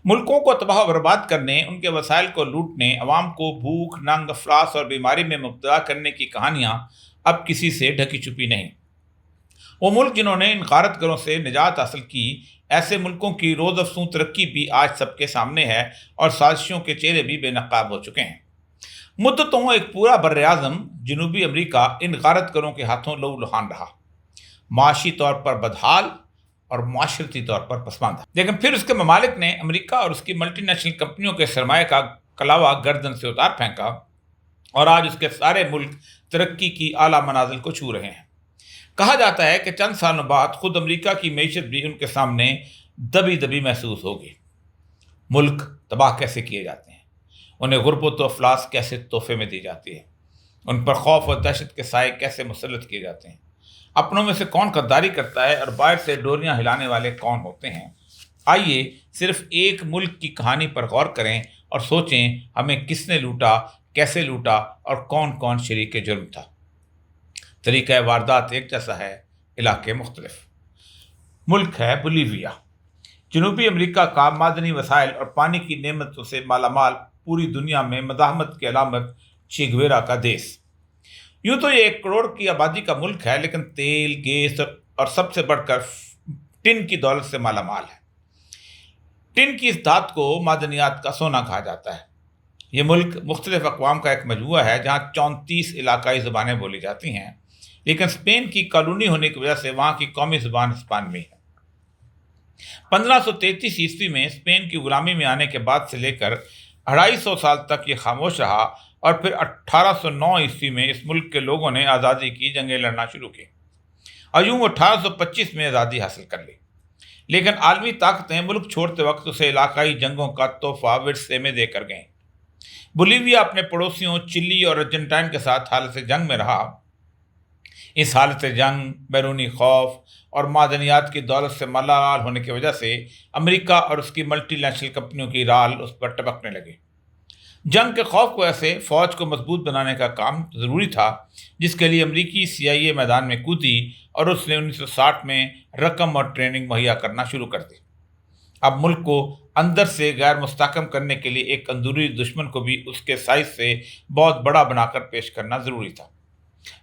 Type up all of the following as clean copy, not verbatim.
ملکوں کو تباہ و برباد کرنے، ان کے وسائل کو لوٹنے، عوام کو بھوک، ننگ، افلاس اور بیماری میں مبتلا کرنے کی کہانیاں اب کسی سے ڈھکی چھپی نہیں۔ وہ ملک جنہوں نے ان غارت گروں سے نجات حاصل کی، ایسے ملکوں کی روز افزوں ترقی بھی آج سب کے سامنے ہے اور سازشوں کے چہرے بھی بے نقاب ہو چکے ہیں۔ مدتوں ایک پورا بر اعظم جنوبی امریکہ ان غارت گروں کے ہاتھوں لہو لہان رہا، معاشی طور پر بدحال اور معاشرتی طور پر پسماندہ۔ لیکن پھر اس کے ممالک نے امریکہ اور اس کی ملٹی نیشنل کمپنیوں کے سرمایہ کا کلاوہ گردن سے اتار پھینکا، اور آج اس کے سارے ملک ترقی کی اعلیٰ منازل کو چھو رہے ہیں۔ کہا جاتا ہے کہ چند سالوں بعد خود امریکہ کی معیشت بھی ان کے سامنے دبی دبی محسوس ہوگی۔ ملک تباہ کیسے کیے جاتے ہیں، انہیں غربت و افلاس کیسے تحفے میں دی جاتی ہے، ان پر خوف و دہشت کے سائے کیسے مسلط کیے جاتے ہیں، اپنوں میں سے کون غداری کرتا ہے اور باہر سے ڈوریاں ہلانے والے کون ہوتے ہیں۔ آئیے صرف ایک ملک کی کہانی پر غور کریں اور سوچیں ہمیں کس نے لوٹا، کیسے لوٹا اور کون کون شریک جرم تھا۔ طریقہ واردات ایک جیسا ہے، علاقے مختلف۔ ملک ہے بولیویا، جنوبی امریکہ کا معدنی وسائل اور پانی کی نعمتوں سے مالا مال، پوری دنیا میں مزاحمت کی علامت، چے گویرا کا دیس۔ یوں تو یہ 1 کروڑ کی آبادی کا ملک ہے، لیکن تیل، گیس اور سب سے بڑھ کر ٹن کی دولت سے مالا مال ہے۔ ٹن کی اس دھات کو معدنیات کا سونا کہا جاتا ہے۔ یہ ملک مختلف اقوام کا ایک مجموعہ ہے جہاں 34 علاقائی زبانیں بولی جاتی ہیں، لیکن اسپین کی کالونی ہونے کی وجہ سے وہاں کی قومی زبان ہسپانوی ہے۔ 1533 عیسوی میں اسپین کی غلامی میں آنے کے بعد سے لے کر 250 سال تک یہ خاموش رہا، اور پھر 1809 عیسوی میں اس ملک کے لوگوں نے آزادی کی جنگیں لڑنا شروع کی اور یوں 1825 میں آزادی حاصل کر لی۔ لیکن عالمی طاقتیں ملک چھوڑتے وقت اسے علاقائی جنگوں کا تحفہ ورثے میں دے کر گئیں۔ بولیویا اپنے پڑوسیوں چلی اور ارجنٹائن کے ساتھ حالت جنگ میں رہا۔ اس حالت جنگ، بیرونی خوف اور معدنیات کی دولت سے مالا مال ہونے کی وجہ سے امریکہ اور اس کی ملٹی نیشنل کمپنیوں کی رال اس پر ٹپکنے لگے۔ جنگ کے خوف کو ایسے فوج کو مضبوط بنانے کا کام ضروری تھا، جس کے لیے امریکی CIA میدان میں کودی اور اس نے 1960 میں رقم اور ٹریننگ مہیا کرنا شروع کر دی۔ اب ملک کو اندر سے غیر مستحکم کرنے کے لیے ایک اندرونی دشمن کو بھی اس کے سائز سے بہت بڑا بنا کر پیش کرنا ضروری تھا۔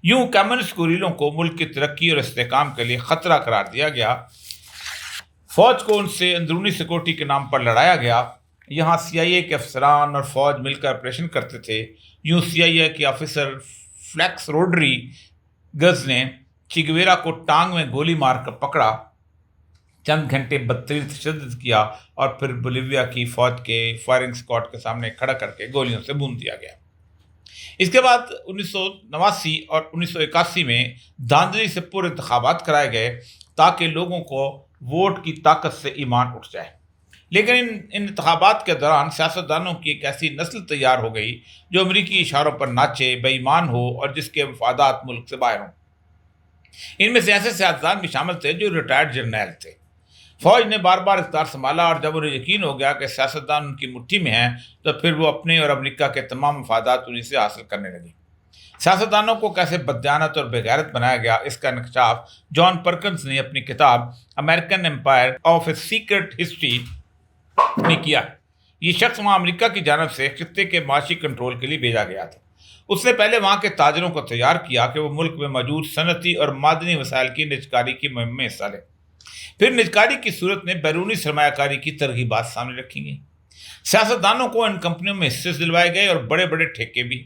یوں کمیونسٹ گوریلوں کو ملک کی ترقی اور استحکام کے لیے خطرہ قرار دیا گیا۔ فوج کو ان سے اندرونی سیکورٹی کے نام پر لڑایا گیا۔ یہاں CIA کے افسران اور فوج مل کر آپریشن کرتے تھے۔ یوں CIA کے آفیسر فلیکس روڈریگز نے چے گویرا کو ٹانگ میں گولی مار کر پکڑا، چند گھنٹے بدترین تشدد کیا اور پھر بولیویا کی فوج کے فائرنگ اسکواڈ کے سامنے کھڑا کر کے گولیوں سے بھون دیا گیا۔ اس کے بعد 1989 اور 1981 میں دھاندلی سے پورے انتخابات کرائے گئے تاکہ لوگوں کو ووٹ کی طاقت سے ایمان اٹھ جائے۔ لیکن ان انتخابات کے دوران سیاستدانوں کی ایک ایسی نسل تیار ہو گئی جو امریکی اشاروں پر ناچے، بے ایمان ہو اور جس کے مفادات ملک سے باہر ہوں۔ ان میں سے ایسے سیاستدان بھی شامل تھے جو ریٹائرڈ جرنیل تھے۔ فوج نے بار بار اقتدار سنبھالا اور جب انہیں یقین ہو گیا کہ سیاستدان ان کی مٹھی میں ہیں تو پھر وہ اپنے اور امریکہ کے تمام مفادات انہیں سے حاصل کرنے لگے۔ سیاستدانوں کو کیسے بددیانت اور بےغیرت بنایا گیا، اس کا انکشاف جان پرکنز نے اپنی کتاب American Empire of a Secret History میں کیا۔ یہ شخص وہاں امریکہ کی جانب سے خطے کے معاشی کنٹرول کے لیے بھیجا گیا تھا۔ اس نے پہلے وہاں کے تاجروں کو تیار کیا کہ وہ ملک میں موجود صنعتی اور معدنی وسائل کی نجکاری کی مہم میں حصہ لیں۔ پھر نجکاری کی صورت میں بیرونی سرمایہ کاری کی ترغیبات سامنے رکھی گئیں۔ سیاستدانوں کو ان کمپنیوں میں حصے دلوائے گئے اور بڑے بڑے ٹھیکے بھی۔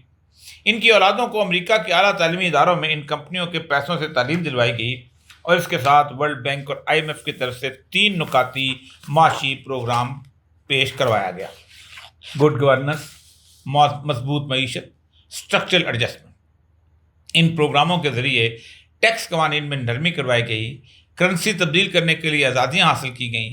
ان کی اولادوں کو امریکہ کے اعلیٰ تعلیمی اداروں میں ان کمپنیوں کے پیسوں سے تعلیم دلوائی گئی اور اس کے ساتھ ورلڈ بینک اور IMF کی طرف سے 3 نکاتی معاشی پروگرام پیش کروایا گیا: گڈ گورننس، مضبوط معیشت، اسٹرکچرل ایڈجسٹمنٹ۔ ان پروگراموں کے ذریعے ٹیکس قوانین میں نرمی کروائی گئی، کرنسی تبدیل کرنے کے لیے آزادیاں حاصل کی گئیں۔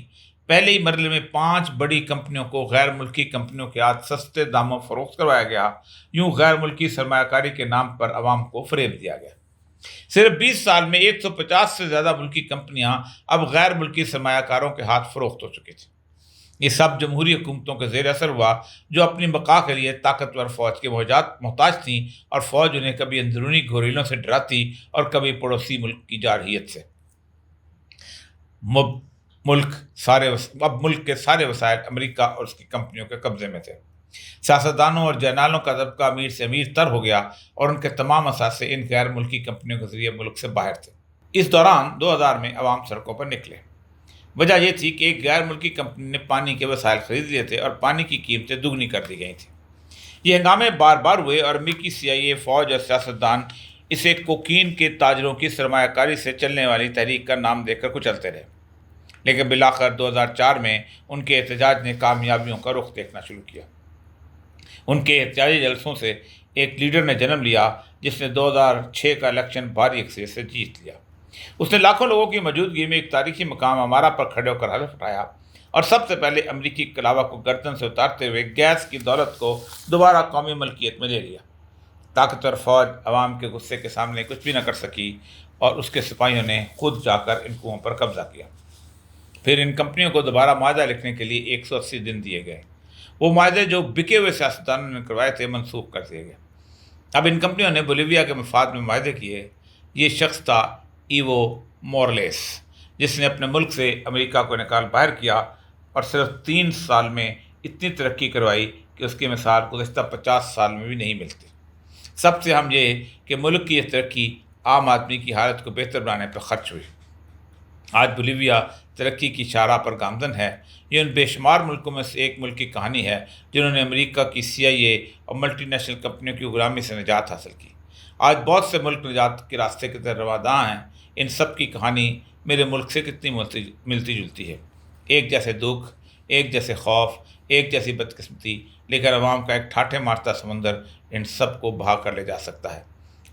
پہلے ہی مرحلے میں 5 بڑی کمپنیوں کو غیر ملکی کمپنیوں کے ہاتھ سستے داموں فروخت کروایا گیا۔ یوں غیر ملکی سرمایہ کاری کے نام پر عوام کو فریب دیا گیا۔ صرف 20 سال میں 150 سے زیادہ ملکی کمپنیاں اب غیر ملکی سرمایہ کاروں کے ہاتھ فروخت ہو چکی تھیں۔ یہ سب جمہوری حکومتوں کے زیر اثر ہوا جو اپنی بقا کے لیے طاقتور فوج کے محتاج تھیں، اور فوج انہیں کبھی اندرونی گوریلوں سے ڈراتی اور کبھی پڑوسی ملک کی جارحیت سے۔ ملک کے سارے وسائل امریکہ اور اس کی کمپنیوں کے قبضے میں تھے۔ سیاستدانوں اور جنرالوں کا طبقہ امیر سے امیر تر ہو گیا اور ان کے تمام اثاثے ان غیر ملکی کمپنیوں کے ذریعے ملک سے باہر تھے۔ اس دوران 2000 میں عوام سڑکوں پر نکلے۔ وجہ یہ تھی کہ ایک غیر ملکی کمپنی نے پانی کے وسائل خرید لیے تھے اور پانی کی قیمتیں دگنی کر دی گئی تھیں۔ یہ ہنگامے بار بار ہوئے اور امریکی CIA، فوج اور سیاستدان اسے کوکین کے تاجروں کی سرمایہ کاری سے چلنے والی تحریک کا نام دے کر کچلتے رہے، لیکن بالآخر 2004 میں ان کے احتجاج نے کامیابیوں کا رخ دیکھنا شروع کیا۔ ان کے احتجاجی جلسوں سے ایک لیڈر نے جنم لیا جس نے 2006 کا الیکشن بھاری اکثریت سے جیت لیا۔ اس نے لاکھوں لوگوں کی موجودگی میں ایک تاریخی مقام امارہ پر کھڑے ہو کر حلف اٹھایا اور سب سے پہلے امریکی کلاوہ کو گردن سے اتارتے ہوئے گیس کی دولت کو دوبارہ قومی ملکیت میں لے لیا۔ طاقتور فوج عوام کے غصے کے سامنے کچھ بھی نہ کر سکی اور اس کے سپاہیوں نے خود جا کر ان کنوؤں پر قبضہ کیا۔ پھر ان کمپنیوں کو دوبارہ معاہدہ لکھنے کے لیے 180 دن دیے گئے۔ وہ معاہدے جو بکے ہوئے سیاستدانوں نے کروائے تھے منسوخ کر دیے گئے۔ اب ان کمپنیوں نے بولیویا کے مفاد میں معاہدے کیے۔ یہ شخص تھا ایوو مورالیس، جس نے اپنے ملک سے امریکہ کو نکال باہر کیا اور صرف 3 سال میں اتنی ترقی کروائی کہ اس کی مثال گزشتہ 50 سال میں بھی نہیں ملتی۔ سب سے اہم یہ کہ ملک کی یہ ترقی عام آدمی کی حالت کو بہتر بنانے پر خرچ ہوئی۔ آج بولیویا ترقی کی شاہراہ پر گامزن ہے۔ یہ ان بے شمار ملکوں میں سے ایک ملک کی کہانی ہے جنہوں نے امریکہ کی CIA اور ملٹی نیشنل کمپنیوں کی غلامی سے نجات حاصل کی۔ آج بہت سے ملک نجات کے راستے کی طرف رواں ہیں۔ ان سب کی کہانی میرے ملک سے کتنی ملتی جلتی ہے۔ ایک جیسے دکھ، ایک جیسے خوف، ایک جیسی بدقسمتی، لیکن عوام کا ایک ٹھاٹھے مارتا سمندر ان سب کو بہا کر لے جا سکتا ہے۔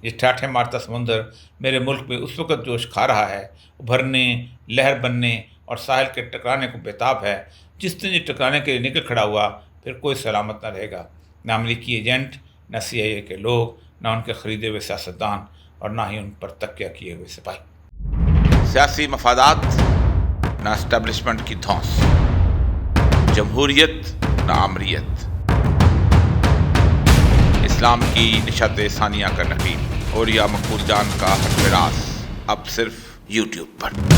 یہ ٹھاٹھے مارتا سمندر میرے ملک میں اس وقت جوش کھا رہا ہے، ابھرنے، لہر بننے اور ساحل کے ٹکرانے کو بےتاب ہے۔ جس دن یہ ٹکرانے کے لیے نکل کھڑا ہوا پھر کوئی سلامت نہ رہے گا، نہ امریکی ایجنٹ، نہ CIA کے لوگ، نہ ان کے خریدے ہوئے سیاستدان اور نہ ہی ان پر تکیہ کیے ہوئے سپاہی۔ سیاسی مفادات نہ اسٹیبلشمنٹ کی دھونس، جمہوریت نہ آمریت، اسلام کی نشات ثانیہ کا نقیب، اوریا مقبول جان کا حرف راست، اب صرف YouTube پر۔